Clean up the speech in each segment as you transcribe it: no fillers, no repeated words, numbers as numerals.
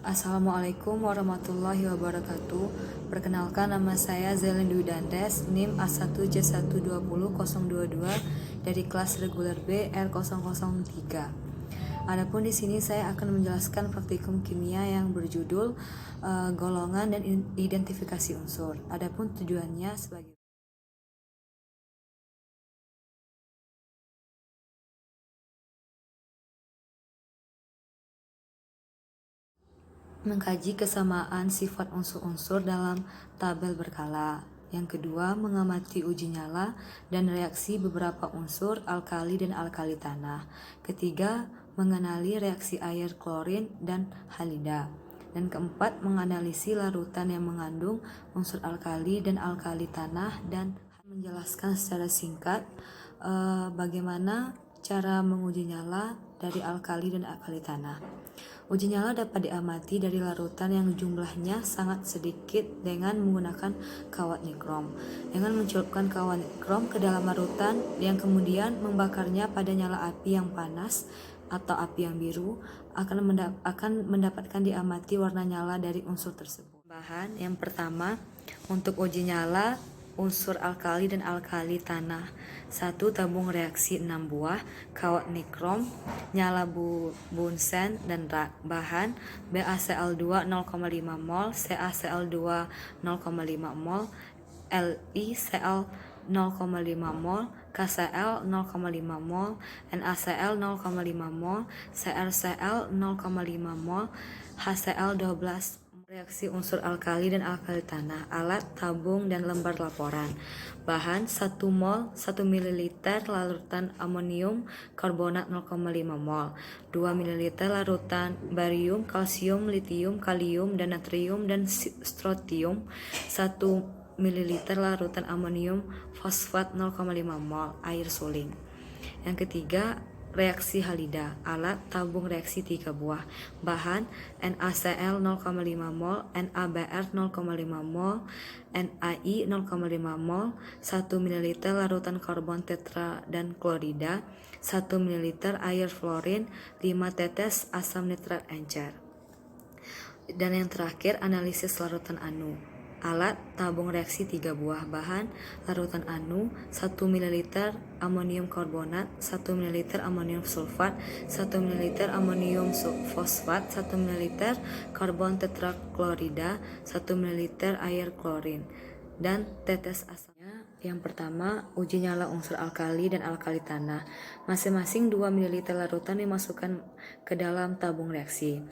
Assalamualaikum warahmatullahi wabarakatuh. Perkenalkan, nama saya Zelen Dwi Dandes, NIM A1J120022 dari kelas reguler B R003. Adapun di sini saya akan menjelaskan praktikum kimia yang berjudul golongan dan identifikasi unsur. Adapun tujuannya sebagai mengkaji kesamaan sifat unsur-unsur dalam tabel berkala. Yang kedua, mengamati uji nyala dan reaksi beberapa unsur alkali dan alkali tanah. Ketiga, mengenali reaksi air klorin dan halida. Dan keempat, menganalisis larutan yang mengandung unsur alkali dan alkali tanah dan menjelaskan secara singkat bagaimana cara menguji nyala dari alkali dan alkali tanah. Uji nyala dapat diamati dari larutan yang jumlahnya sangat sedikit dengan menggunakan kawat nikrom. Dengan mencelupkan kawat nikrom ke dalam larutan yang kemudian membakarnya pada nyala api yang panas atau api yang biru, akan mendapatkan diamati warna nyala dari unsur tersebut. Bahan yang pertama untuk uji nyala unsur alkali dan alkali tanah. 1. Tabung reaksi 6 buah, kawat nikrom, nyala bunsen dan rak. Bahan BaCl2 0,5 mol, CaCl2 0,5 mol, LiCl 0,5 mol, KCl 0,5 mol, NaCl 0,5 mol, CrCl 0,5 mol, HCl 12. Reaksi unsur alkali dan alkali tanah. Alat, tabung, dan lembar laporan. Bahan 1 mol 1 ml larutan amonium karbonat 0,5 mol, 2 ml larutan barium, kalsium, litium, kalium, dan natrium dan strotium, 1 ml larutan amonium fosfat 0,5 mol, air suling. Yang ketiga, reaksi halida. Alat, tabung reaksi 3 buah. Bahan NaCl 0,5 mol, NaBr 0,5 mol, NaI 0,5 mol, 1 ml larutan karbon tetra dan klorida, 1 ml air fluorin, 5 tetes asam nitrat encer. Dan yang terakhir, analisis larutan anu. Alat, tabung reaksi 3 buah. Bahan, larutan anu 1 ml amonium karbonat, 1 ml amonium sulfat, 1 ml amonium fosfat, 1 ml karbon tetraklorida, 1 ml air klorin, dan tetes asamnya. Yang pertama, uji nyala unsur alkali dan alkali tanah. Masing-masing 2 ml larutan dimasukkan ke dalam tabung reaksi.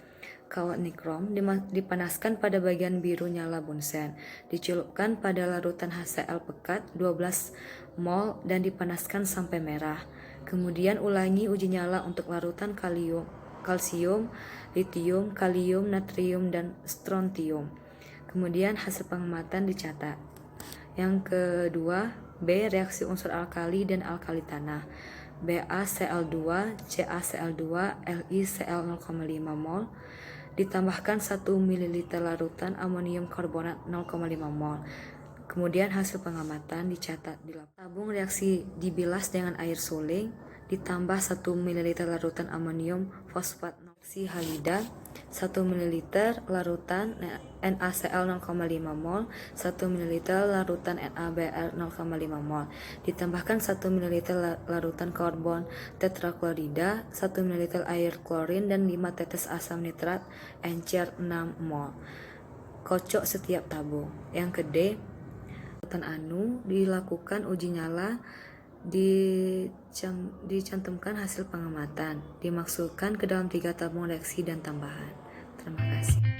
Kawat nikrom dipanaskan pada bagian biru nyala bunsen, dicelupkan pada larutan HCl pekat 12 mol dan dipanaskan sampai merah. Kemudian ulangi uji nyala untuk larutan kalsium, litium, kalium, natrium, dan strontium. Kemudian hasil pengamatan dicatat. Yang kedua, B. Reaksi unsur alkali dan alkali tanah. BaCl2, CaCl2, LiCl 0,5 mol, ditambahkan 1 ml larutan amonium karbonat 0,5 mol. Kemudian hasil pengamatan dicatat di tabung reaksi dibilas dengan air suling, ditambah 1 ml larutan amonium fosfat reaksi halida, 1 ml larutan NaCl 0,5 mol, 1 ml larutan NaBr 0,5 mol, ditambahkan 1 ml larutan karbon tetraklorida, 1 ml air klorin, dan 5 tetes asam nitrat encer 6 mol. Kocok setiap tabung. Yang kedua, larutan anu dilakukan uji nyala, dicantumkan hasil pengamatan, dimasukkan ke dalam 3 tabung reaksi dan tambahan. Terima kasih.